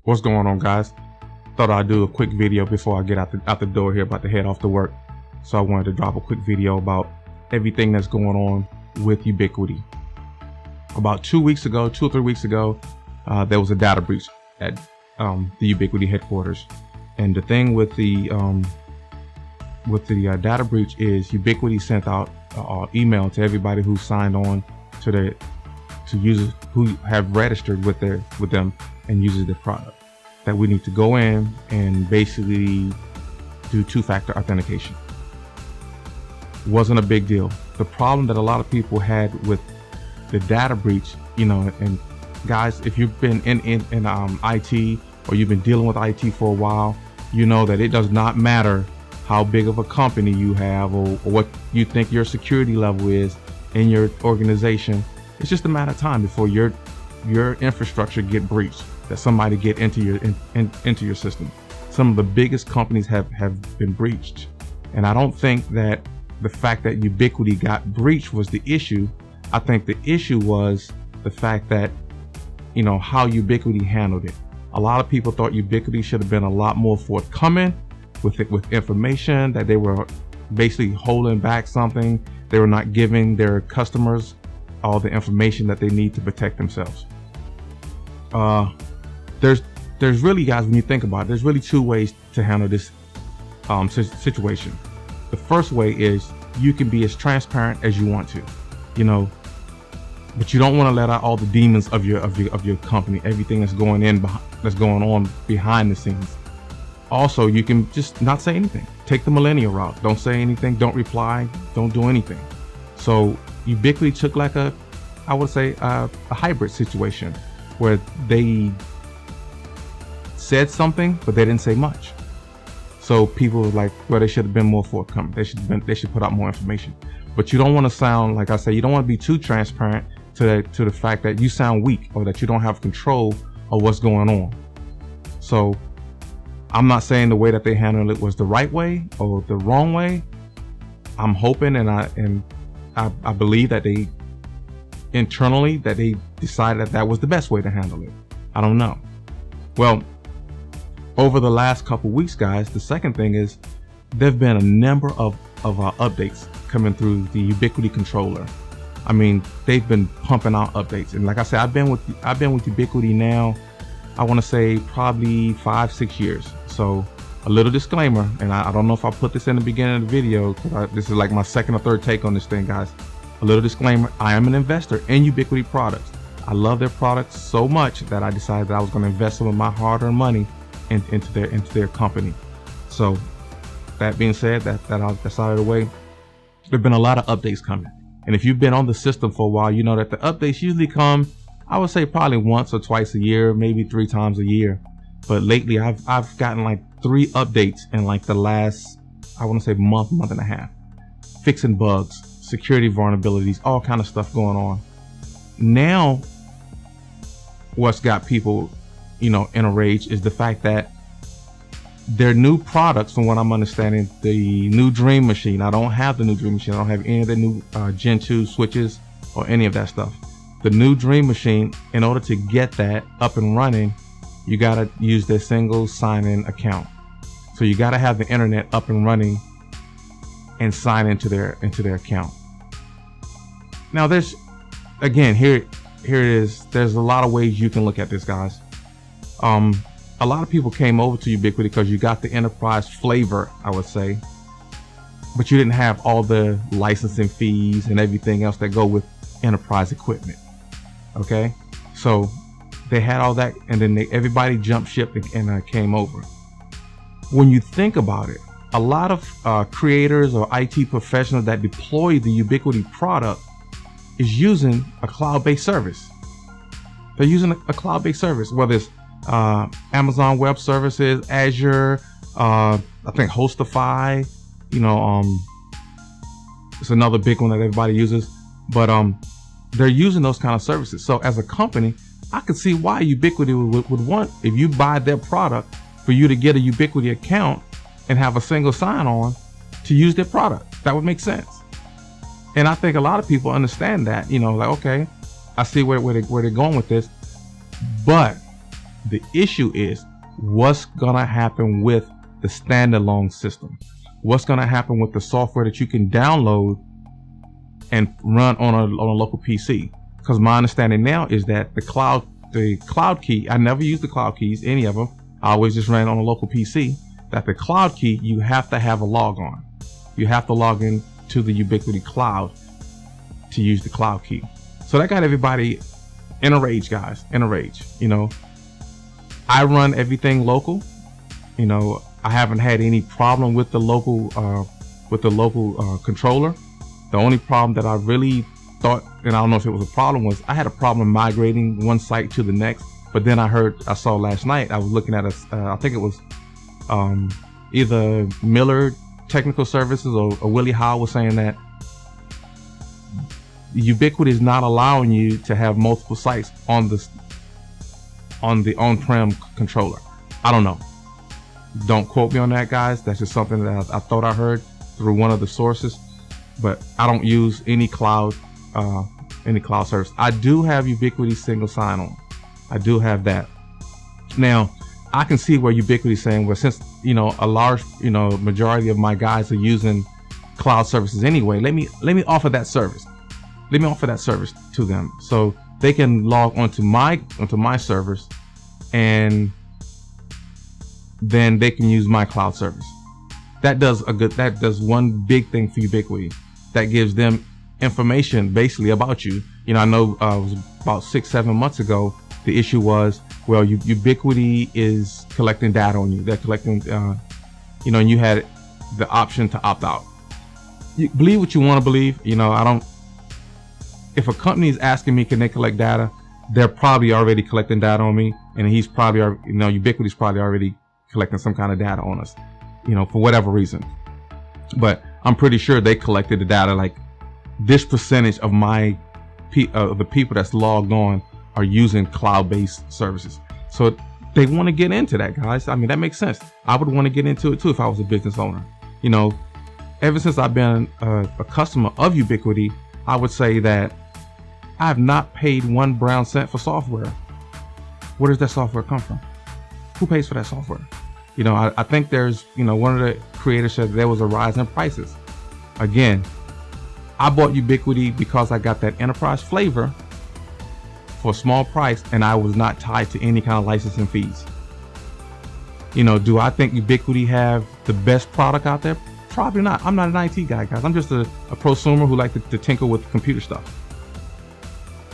What's going on, guys? Thought I'd do a quick video before I get out the door here, about to head off to work. So I wanted to drop a quick video about everything that's going on with Ubiquiti. About 2 or 3 weeks ago, there was a data breach at the Ubiquiti headquarters. And the thing with the data breach is Ubiquiti sent out an email to everybody who signed on to users who have registered with them and uses their product, that we need to go in and basically do two-factor authentication. Wasn't a big deal. The problem that a lot of people had with the data breach, and guys, if you've been in IT or you've been dealing with IT for a while, you know that it does not matter how big of a company you have or what you think your security level is in your organization. It's just a matter of time before your infrastructure get breached, that somebody get into your system. Some of the biggest companies have been breached, and I don't think that the fact that Ubiquiti got breached was the issue. I think the issue was the fact that how Ubiquiti handled it. A lot of people thought Ubiquiti should have been a lot more forthcoming with information, that they were basically holding back something. They were not giving their customers all the information that they need to protect themselves. There's really, guys, when you think about it, there's really two ways to handle this situation. The first way is you can be as transparent as you want to, but you don't want to let out all the demons of your company, everything that's going on behind the scenes. Also, you can just not say anything. Take the millennial route. Don't say anything. Don't reply. Don't do anything. So Ubiquiti took like a hybrid situation where they said something, but they didn't say much. So people were like, well, they should have been more forthcoming. They should put out more information. But you don't want to sound, like I say, you don't want to be too transparent to the fact that you sound weak or that you don't have control of what's going on. So I'm not saying the way that they handled it was the right way or the wrong way. I'm hoping and I believe that they internally decided that was the best way to handle it. I don't know. Well, over the last couple weeks, guys, the second thing is there've been a number of updates coming through the Ubiquiti controller. I mean, they've been pumping out updates, and like I said, I've been with Ubiquiti now, I want to say probably 5-6 years. So a little disclaimer, and I don't know if I put this in the beginning of the video, because this is like my second or third take on this thing, guys. A little disclaimer: I am an investor in Unifi Products. I love their products so much that I decided that I was going to invest some of my hard-earned money into their company. So that being said, that's out of the way. There've been a lot of updates coming, and if you've been on the system for a while, you know that the updates usually come, I would say, probably once or twice a year, maybe 3 times a year. But lately I've gotten like 3 updates in like the last, I want to say, month and a half, fixing bugs, security vulnerabilities, all kind of stuff going on. Now what's got people in a rage is the fact that their new products, from what I'm understanding, the new Dream Machine, I don't have the new Dream Machine, I don't have any of the new Gen 2 switches or any of that stuff. The new Dream Machine, in order to get that up and running, you gotta use their single sign-in account. So you gotta have the internet up and running and sign into their account. Now there's, again, here it is. There's a lot of ways you can look at this, guys. A lot of people came over to Ubiquiti because you got the enterprise flavor, I would say, but you didn't have all the licensing fees and everything else that go with enterprise equipment. Okay, so they had all that, and then everybody jumped ship and came over. When you think about it, a lot of creators or IT professionals that deploy the Ubiquiti product is using a cloud-based service. They're using a cloud-based service, whether it's Amazon Web Services, Azure, I think Hostify, it's another big one that everybody uses, but they're using those kind of services. So as a company, I could see why Ubiquiti would want, if you buy their product, for you to get a Ubiquiti account and have a single sign-on to use their product. That would make sense. And I think a lot of people understand that, like, okay, I see where they're going with this. But The issue is what's gonna happen with the standalone system. What's gonna happen with the software that you can download and run on a local PC? Because my understanding now is that the cloud key, I never use the cloud keys, any of them. I always just ran on a local PC. That the cloud key, you have to have a log on. You have to log in to the Ubiquiti cloud to use the cloud key. So that got everybody in a rage, guys, in a rage. You know, I run everything local. You know, I haven't had any problem with the local controller. The only problem that I really thought, and I don't know if it was a problem, was I had a problem migrating one site to the next. But then I saw last night, I was looking at I think it was either Miller Technical Services or Willie Howe was saying that Ubiquiti is not allowing you to have multiple sites on the on-prem controller. I don't know. Don't quote me on that, guys. That's just something that I thought I heard through one of the sources. But I don't use any cloud service. I do have Ubiquiti single sign-on. I do have that. Now, I can see where Ubiquiti is saying, well, since a large majority of my guys are using cloud services anyway, let me offer that service. Let me offer that service to them so they can log onto my servers, and then they can use my cloud service. That does one big thing for Ubiquiti. That gives them information basically about you. I know it was about 6-7 months ago. The issue was, well, Ubiquiti is collecting data on you. They're collecting, and you had the option to opt out. You believe what you want to believe. If a company is asking me, can they collect data? They're probably already collecting data on me, and he's probably, Ubiquiti's probably already collecting some kind of data on us, for whatever reason. But I'm pretty sure they collected the data, like this percentage of the people that's logged on are using cloud-based services. So they want to get into that, guys. I mean, that makes sense. I would want to get into it too if I was a business owner. Ever since I've been a customer of Ubiquiti, I would say that I have not paid 1 brown cent for software. Where does that software come from? Who pays for that software? I think there's, one of the creators said there was a rise in prices. Again, I bought Ubiquiti because I got that enterprise flavor for a small price, and I was not tied to any kind of licensing fees. Do I think Ubiquiti have the best product out there? Probably not. I'm not an IT guy, guys. I'm just a prosumer who like to tinker with computer stuff.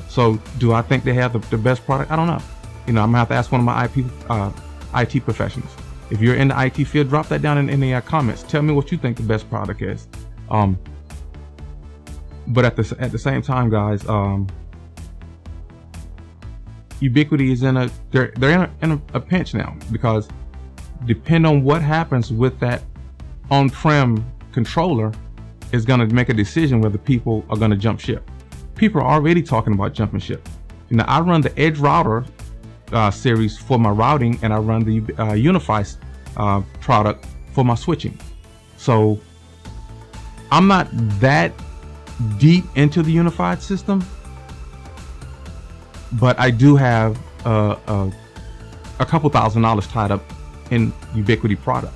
So do I think they have the best product? I don't know. I'm gonna have to ask one of my IT professionals. If you're in the IT field, drop that down in the comments. Tell me what you think the best product is. But at the same time, guys, Ubiquiti is they're in a pinch now, because depending on what happens with that on-prem controller is going to make a decision whether people are going to jump ship. People are already talking about jumping ship. I run the Edge router series for my routing, and I run the Unifi product for my switching. So I'm not that deep into the unified system, but I do have a couple $1,000s tied up in Ubiquiti product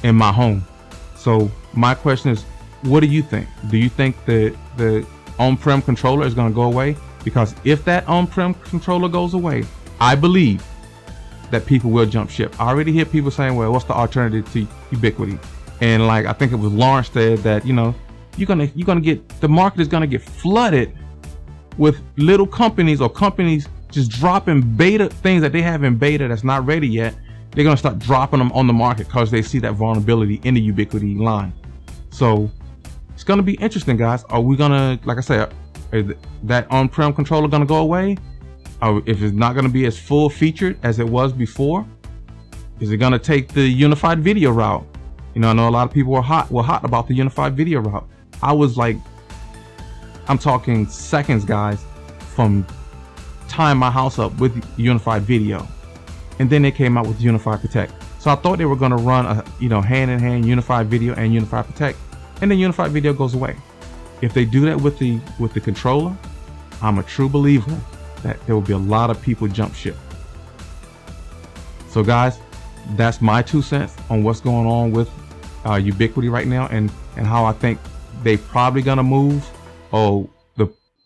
in my home. So my question is, what do you think? Do you think the on-prem controller is going to go away? Because if that on-prem controller goes away, I believe that people will jump ship. I already hear people saying, well, what's the alternative to Ubiquiti? And like, I think it was Lawrence said that, you're gonna get, the market is gonna get flooded with little companies or companies just dropping beta things that they have in beta that's not ready yet. They're gonna start dropping them on the market because they see that vulnerability in the Ubiquiti line. So it's gonna be interesting, guys. Are we gonna, like I said, is that on-prem controller gonna go away? Or if it's not gonna be as full featured as it was before, is it gonna take the unified video route? I know a lot of people were hot about the unified video route. I was like, I'm talking seconds, guys, from tying my house up with unified video. And then they came out with Unifi Protect. So I thought they were going to run a hand in hand unified video and Unifi Protect, and then unified video goes away. If they do that with the controller, I'm a true believer that there will be a lot of people jump ship. So guys, that's my 2 cents on what's going on with Ubiquiti right now, and how I think they probably gonna move, or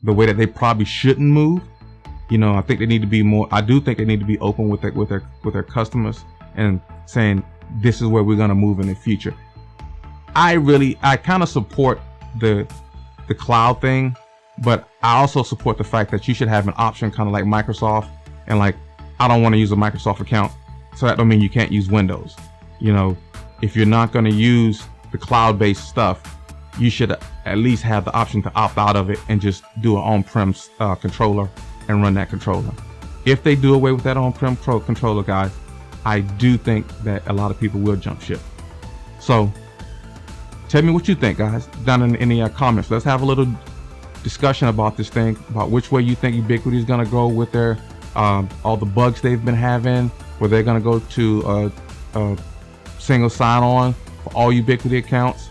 the way that they probably shouldn't move. You know, I think they need to be more. I do think they need to be open with their customers and saying this is where we're gonna move in the future. I kind of support the cloud thing, but I also support the fact that you should have an option, kind of like Microsoft, and like, I don't want to use a Microsoft account, so that don't mean you can't use Windows. You know, if you're not going to use the cloud-based stuff, you should at least have the option to opt out of it and just do an on-prem controller and run that controller. If they do away with that on-prem controller, guys, I do think that a lot of people will jump ship. So tell me what you think, guys, down in the comments. Let's have a little discussion about this thing, about which way you think Ubiquiti is going to go with their all the bugs they've been having, where they're going to go to a single sign-on for all Ubiquiti accounts,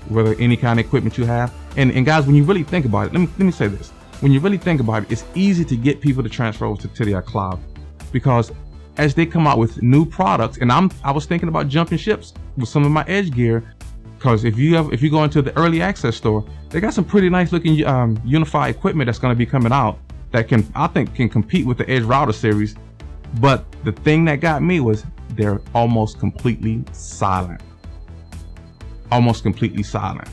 whether any kind of equipment you have. And guys, when you really think about it, let me say this. When you really think about it, it's easy to get people to transfer over to their cloud, because as they come out with new products, and I was thinking about jumping ships with some of my Edge gear, because if you go into the early access store, they got some pretty nice looking Unifi equipment that's going to be coming out that I think can compete with the Edge router series. But the thing that got me was they're almost completely silent. Almost completely silent.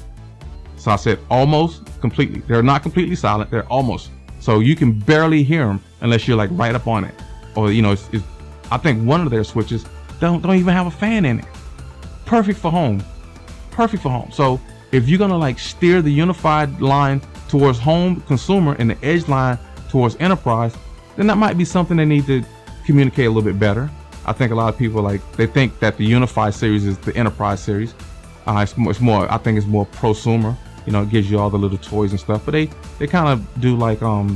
So I said almost completely. They're not completely silent. They're almost. So you can barely hear them unless you're like right up on it. Or, you know, I think one of their switches don't even have a fan in it. Perfect for home. Perfect for home. So if you're gonna like steer the unified line towards home consumer and the Edge line towards enterprise, then that might be something they need to communicate a little bit better. I think a lot of people, like, they think that the Unifi series is the enterprise series. It's more, I think it's more prosumer. You know, it gives you all the little toys and stuff, but they kind of do like I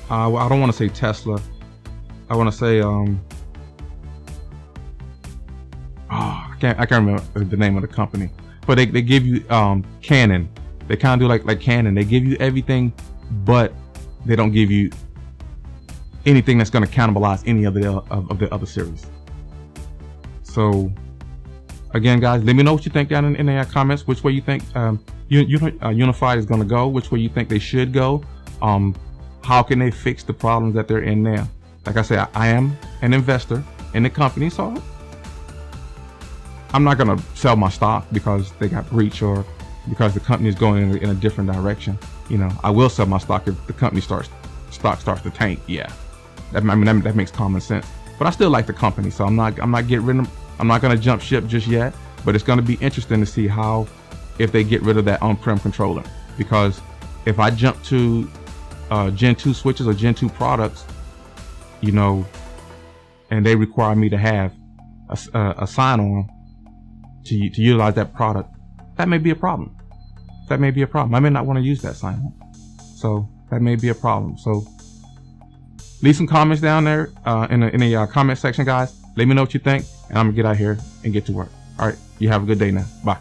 don't want to say Tesla. I want to say I can't remember the name of the company, but they give you Canon. They kind of do like Canon. They give you everything, but they don't give you anything that's going to cannibalize any of the other series. So again, guys, let me know what you think down in the comments. Which way you think Unifi is going to go? Which way you think they should go? How can they fix the problems that they're in now? Like I said, I am an investor in the company, so I'm not going to sell my stock because they got breached or because the company is going in a different direction. You know, I will sell my stock if the company stock starts to tank. Yeah, that makes common sense. But I still like the company, so I'm not getting rid of them. I'm not going to jump ship just yet. But it's going to be interesting to see if they get rid of that on-prem controller, because if I jump to Gen 2 switches or Gen 2 products, you know, and they require me to have a sign-on to utilize that product, that may be a problem. That may be a problem. I may not want to use that sign-on, so that may be a problem. So leave some comments down there in the comment section, guys. Let me know what you think, and I'm gonna get out here and get to work. All right, you have a good day now. Bye.